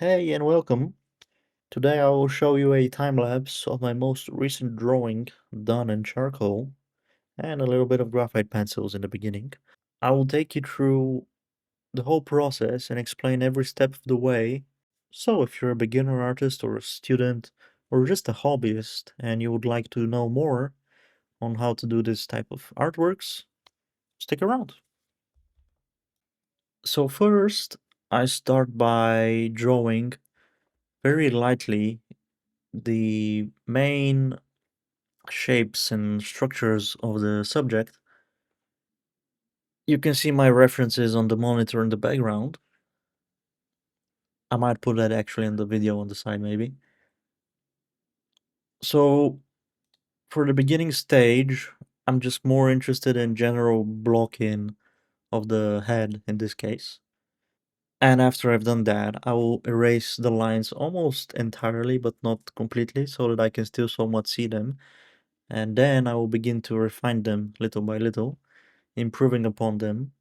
Hey and welcome. Today I will show you a time lapse of my most recent drawing done in charcoal and a little bit of graphite pencils in the beginning. I will take you through the whole process and explain every step of the way. So if you're a beginner artist or a student or just a hobbyist and you would like to know more on how to do this type of artworks, stick around. So first I start by drawing very lightly the main shapes and structures of the subject. You can see my references on the monitor in the background. I might put that actually in the video on the side maybe. So for the beginning stage, I'm just more interested in general blocking of the head in this case. And after I've done that, I will erase the lines almost entirely, but not completely, so that I can still somewhat see them. And then I will begin to refine them little by little, improving upon them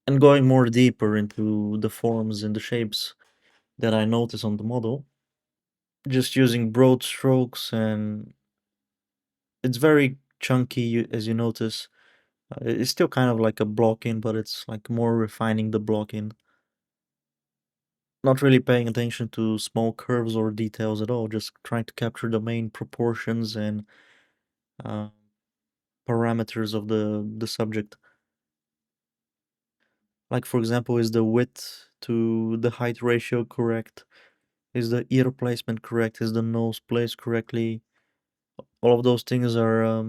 and going more deeper into the forms and the shapes that I notice on the model, just using broad strokes, and it's very chunky as you notice. It's still kind of like a blocking, but it's like more refining the blocking. Not really paying attention to small curves or details at all, just trying to capture the main proportions and uh, parameters of the subject. Like for example, is the width to the height ratio correct? Is the ear placement correct? Is the nose placed correctly? All of those things are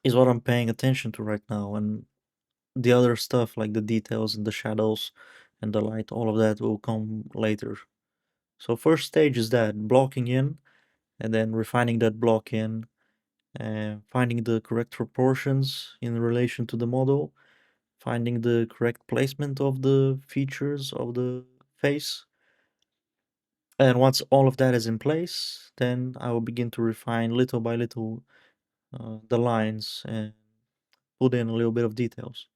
is what I'm paying attention to right now, and the other stuff like the details and the shadows and the light, all of that will come later. So first stage is that blocking in, and then refining that block in, and finding the correct proportions in relation to the model, finding the correct placement of the features of the face. And once all of that is in place, then I will begin to refine little by little the lines and put in a little bit of details.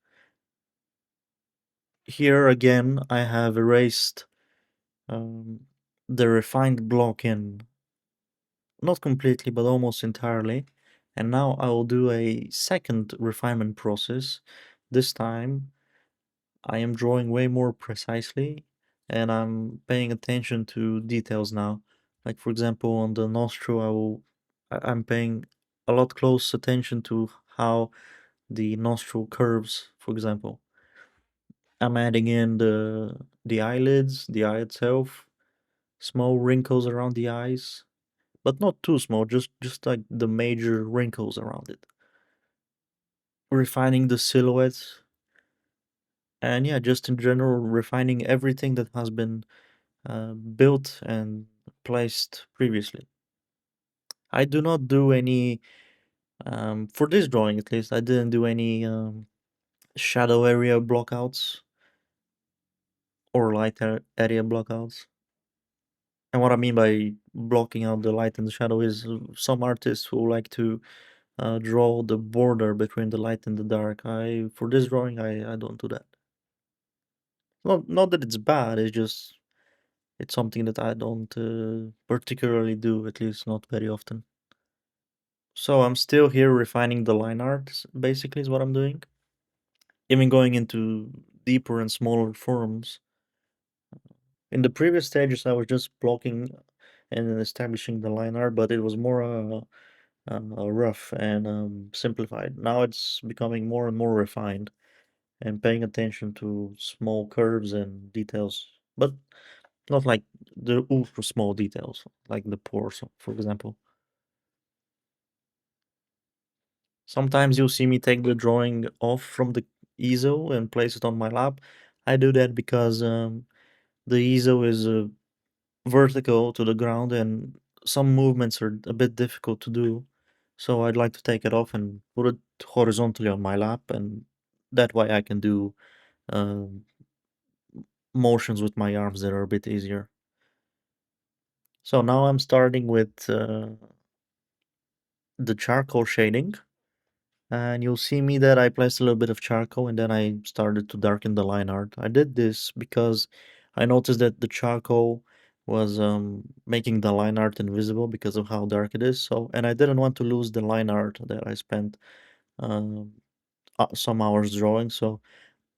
Here again, I have erased um, the refined block in, not completely, but almost entirely. And now I will do a second refinement process. This time I am drawing way more precisely and I'm paying attention to details now. Like for example, on the nostril, I'm paying a lot close attention to how the nostril curves, for example. I'm adding in the eyelids, the eye itself, small wrinkles around the eyes, but not too small, just like the major wrinkles around it. Refining the silhouette, and yeah, just in general, refining everything that has been built and placed previously. I do not do any, for this drawing at least, I didn't do any shadow area blockouts or area blockouts. And what I mean by blocking out the light and the shadow is some artists who like to draw the border between the light and the dark. For this drawing, I don't do that. Not that it's bad. It's just it's something that I don't particularly do. At least not very often. So I'm still here refining the line art. Basically, is what I'm doing. Even going into deeper and smaller forms. In the previous stages, I was just blocking and establishing the line art, but it was more rough and simplified. Now it's becoming more and more refined and paying attention to small curves and details, but not like the ultra small details, like the pores, for example. Sometimes you'll see me take the drawing off from the easel and place it on my lap. I do that because the easel is vertical to the ground and some movements are a bit difficult to do. So I'd like to take it off and put it horizontally on my lap, and that way I can do um, motions with my arms that are a bit easier. So now I'm starting with the charcoal shading, and you'll see me that I placed a little bit of charcoal and then I started to darken the line art. I did this because I noticed that the charcoal was making the line art invisible because of how dark it is. So, and I didn't want to lose the line art that I spent um, some hours drawing. So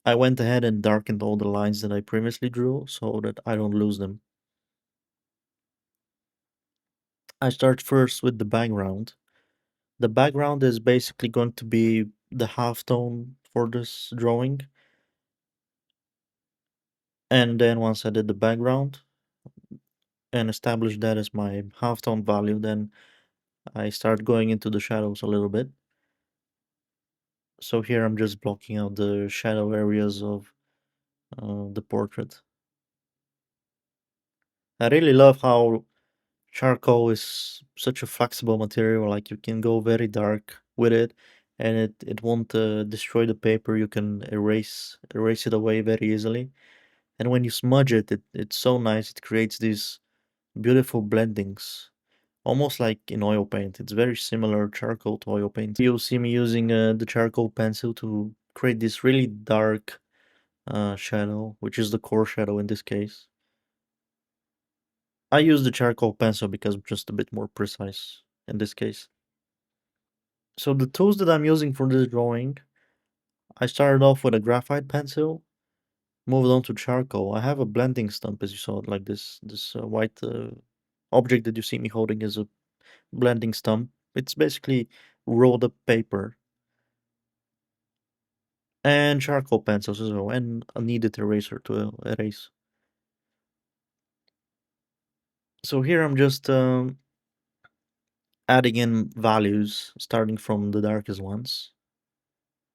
I went ahead and darkened all the lines that I previously drew so that I don't lose them. I start first with the background. The background is basically going to be the halftone for this drawing. And then once I did the background and established that as my halftone value, then I start going into the shadows a little bit. So here I'm just blocking out the shadow areas of the portrait. I really love how charcoal is such a flexible material. Like you can go very dark with it, and it won't destroy the paper. You can erase it away very easily. And when you smudge it, it's so nice. It creates these beautiful blendings, almost like in oil paint. It's very similar charcoal to oil paint. You'll see me using the charcoal pencil to create this really dark shadow, which is the core shadow in this case. I use the charcoal pencil because I'm just a bit more precise in this case. So the tools that I'm using for this drawing, I started off with a graphite pencil, moved on to charcoal. I have a blending stump, as you saw, like this white object that you see me holding is a blending stump. It's basically rolled up paper and charcoal pencils as well, and a kneaded eraser to erase. So here I'm just adding in values starting from the darkest ones.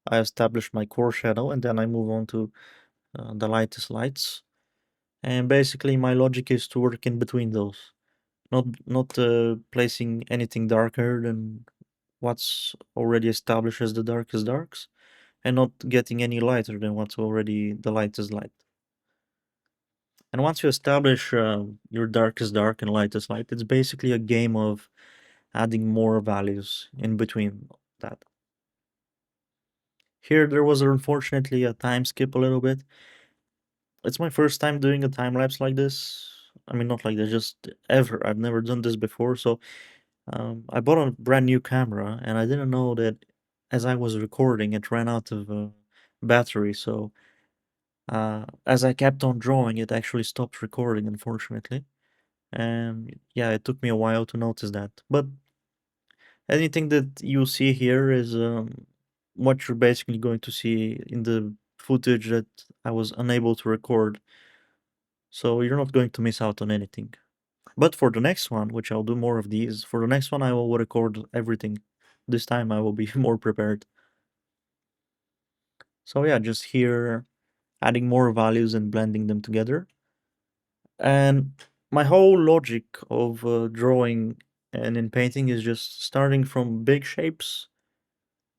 I establish my core shadow and then I move on to the lightest lights. And basically my logic is to work in between those. Not placing anything darker than what's already established as the darkest darks, and not getting any lighter than what's already the lightest light. And once you establish your darkest dark and lightest light, it's basically a game of adding more values in between that. Here there was unfortunately a time skip a little bit. It's my first time doing a time lapse like this. I mean, not like this, just ever. I've never done this before. So I bought a brand new camera and I didn't know that as I was recording, it ran out of battery. So as I kept on drawing, it actually stopped recording, unfortunately. And yeah, it took me a while to notice that. But anything that you see here is what you're basically going to see in the footage that I was unable to record. So you're not going to miss out on anything. But for the next one, which I'll do more of these, for the next one I will record everything. This time I will be more prepared. So yeah, just here adding more values and blending them together. And my whole logic of drawing and in painting is just starting from big shapes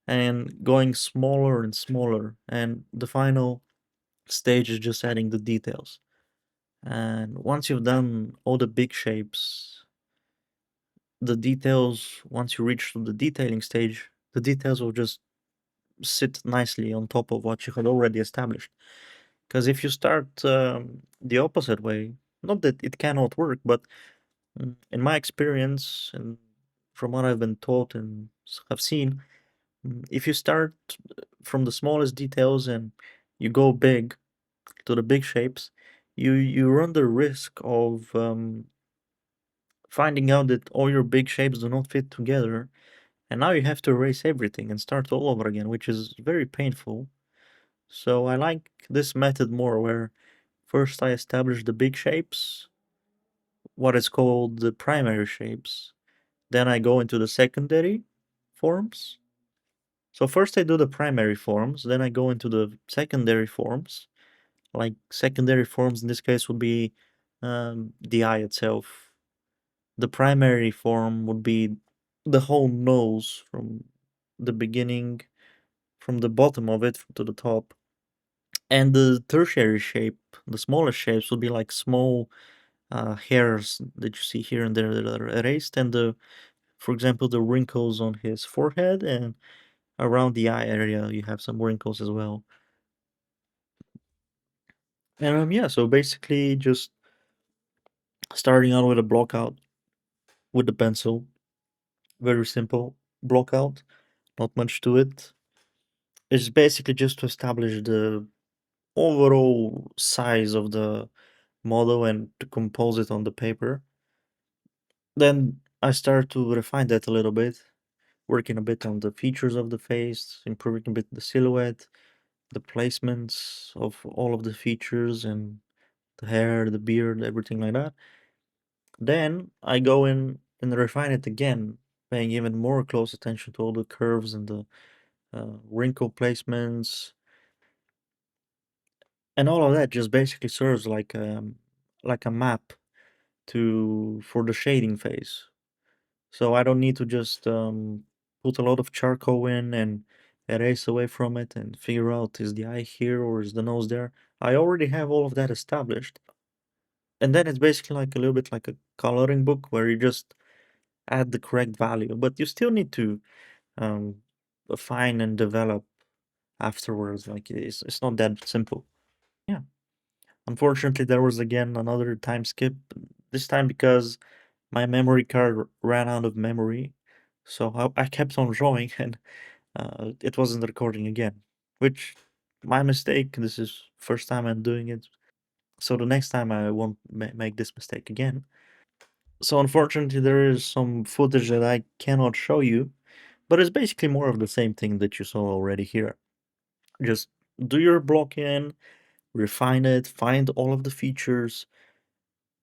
and going smaller and smaller. And the final stage is just adding the details. And once you've done all the big shapes, the details, once you reach to the detailing stage, the details will just sit nicely on top of what you had already established. Because if you start the opposite way, not that it cannot work, but in my experience and from what I've been taught and have seen, if you start from the smallest details and you go big to the big shapes, you run the risk of finding out that all your big shapes do not fit together, and now you have to erase everything and start all over again, which is very painful. So I like this method more, where first I establish the big shapes, what is called the primary shapes. Then I go into the secondary forms. So first I do the primary forms, then I go into the secondary forms. Like secondary forms in this case would be the eye itself. The primary form would be the whole nose from the beginning, from the bottom of it to the top. And the tertiary shape, the smallest shapes, would be like small hairs that you see here and there that are erased, and for example, the wrinkles on his forehead and around the eye area, you have some wrinkles as well. And yeah, so basically just starting out with a block out with the pencil. Very simple block out, not much to it. It's basically just to establish the overall size of the model and to compose it on the paper. Then I start to refine that a little bit, working a bit on the features of the face, improving a bit the silhouette, the placements of all of the features and the hair, the beard, everything like that. Then I go in and refine it again, paying even more close attention to all the curves and the wrinkle placements, and all of that just basically serves like a map to for the shading phase. So I don't need to just put a lot of charcoal in and erase away from it and figure out is the eye here or is the nose there. I already have all of that established. And then it's basically like a little bit like a coloring book where you just add the correct value, but you still need to um, refine and develop afterwards. Like it's not that simple. Yeah. Unfortunately, there was again another time skip. This time because my memory card ran out of memory, so I kept on drawing and it wasn't recording again, which my mistake. This is first time I'm doing it, so the next time I won't make this mistake again. So unfortunately, there is some footage that I cannot show you, but it's basically more of the same thing that you saw already here. Just do your block in, refine it, find all of the features.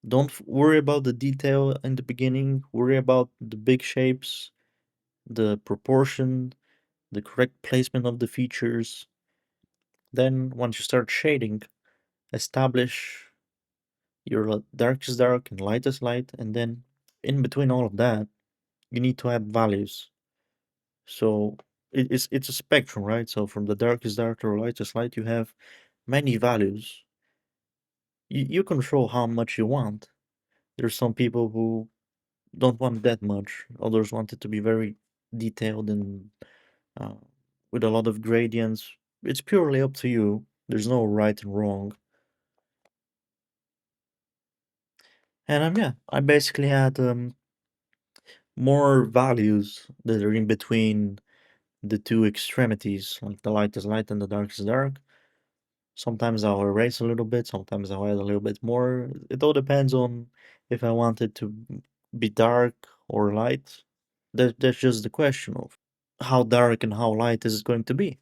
Don't worry about the detail in the beginning. Worry about the big shapes, the proportion, the correct placement of the features. Then, once you start shading, establish your dark is dark and light is light, and then in between all of that, you need to add values. So it's a spectrum, right? So from the darkest dark to the lightest light, you have many values. You control how much you want. There's some people who don't want that much. Others want it to be very detailed and uh, with a lot of gradients. It's purely up to you. There's no right and wrong. And yeah, I basically had more values that are in between the two extremities, like the light is light and the dark is dark. Sometimes I'll erase a little bit, sometimes I'll add a little bit more. It all depends on if I want it to be dark or light. That's just the question of how dark and how light is it going to be.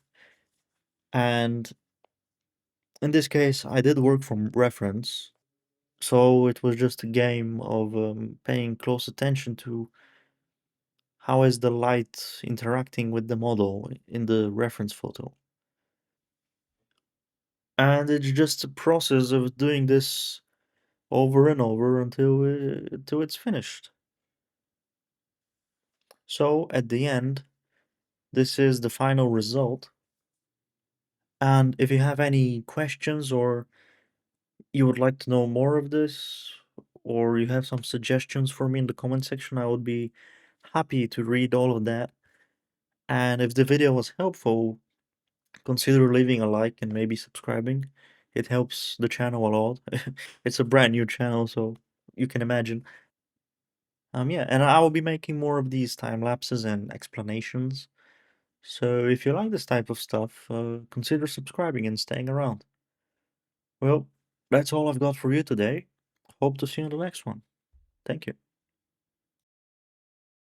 And in this case, I did work from reference, so it was just a game of paying close attention to how is the light interacting with the model in the reference photo. And it's just a process of doing this over and over until it's finished. So at the end, this is the final result. And if you have any questions or you would like to know more of this, or you have some suggestions for me in the comment section, I would be happy to read all of that. And if the video was helpful, consider leaving a like and maybe subscribing. It helps the channel a lot. It's a brand new channel, so you can imagine. Yeah, and I will be making more of these time lapses and explanations. So if you like this type of stuff, consider subscribing and staying around. Well, that's all I've got for you today. Hope to see you in the next one. Thank you.